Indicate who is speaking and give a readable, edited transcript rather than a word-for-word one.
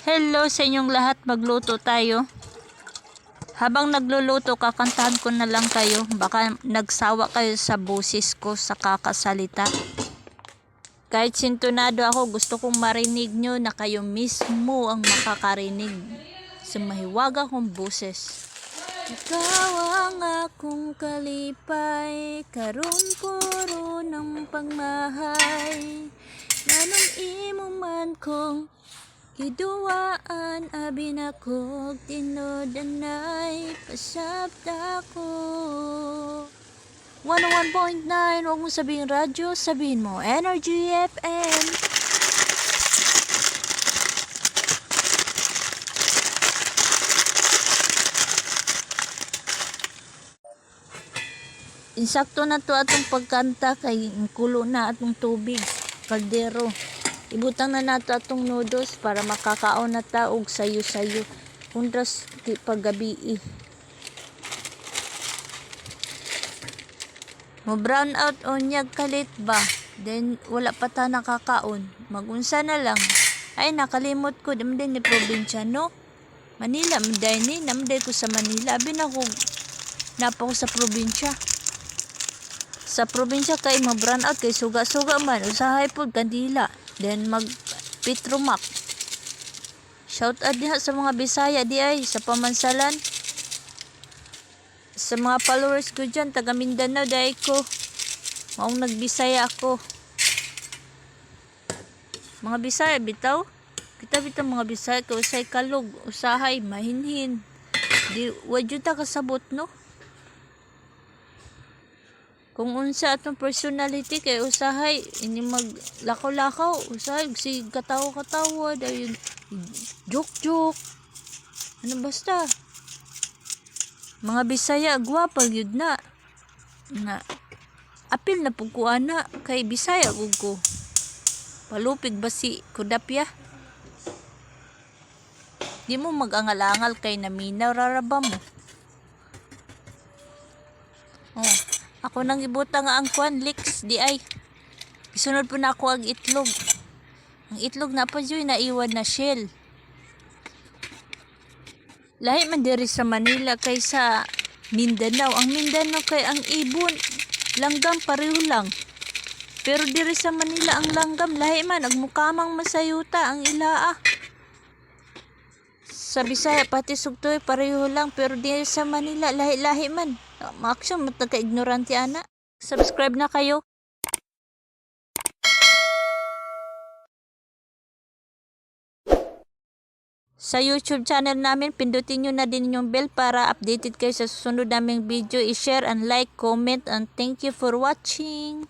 Speaker 1: Hello sa inyong lahat, magluto tayo. Habang nagluluto, kakantahan ko na lang kayo. Baka nagsawa kayo sa boses ko sa kakasalita. Kahit sintonado ako, gusto kong marinig nyo na kayo mismo ang makakarinig sa mahiwaga kong boses. Ikaw ang akong kalipay, karon puro ng pagmahay. Nganong imo man kong kiduwaan, abin ako, tinodanay, pasabta ko. 101.9, huwag mo sabihin radyo, sabihin mo Energy FM. Insakto na to atong pagkanta kay kulo na atong tubig, kaldero. Ibutang na nato atong noodles para makakaon na ta og sayo-sayo. Hundras di paggabi. Mo brown out onyag kalit ba? Then wala pa ta nakakaon. Magunsa na lang. Ay nakalimot ko din ni probinsya no. Manila manday ni namday ko sa Manila. Abi na ko napa ko sa probinsya. Sa probinsya kay mo brown out kay suga-suga man usahay pod kandila. Then mag Petromac. Shout out diha sa mga Bisaya di ay sa pamansalan. Sa mga followers ko dyan, taga Mindanao dahil ko. Maong nagbisaya ako. Mga Bisaya bitaw. Kita bitaw mga Bisaya kay usay kalog, usahay mahinhin. Di wadyo ta kasabot no. Kung unsa atong personality kay usahay ini maglakaw-lakaw, usahay si katawa-katawa dayon joke-joke. Ano basta? Mga Bisaya gwapa gyud na. Na apil na pud ko ana kay Bisaya gud ko. Palupig ba si Kudapya? Di mo magangal-angal kay naminaw raraba mo. Oh. Ako nang ibutang nga ang kwan, leeks, di ay. Isunod po na ako ang itlog. Ang itlog na pa dyan, naiwan na shell. Lahi man diri sa Manila kaysa Mindanao. Ang Mindanao kay ang ibon, langgam pareho lang. Pero diri sa Manila ang langgam, lahi man, agmukamang masayuta ang ilaa. Sa Bisaya, pati sugtoy, pareho lang. Pero diri sa Manila, lahi-lahi man. Maaksyon, matagka-ignorante ana. Subscribe na kayo. Sa YouTube channel namin, pindutin nyo na din yung bell para updated kayo sa susunod naming video. I-share and like, comment, and thank you for watching.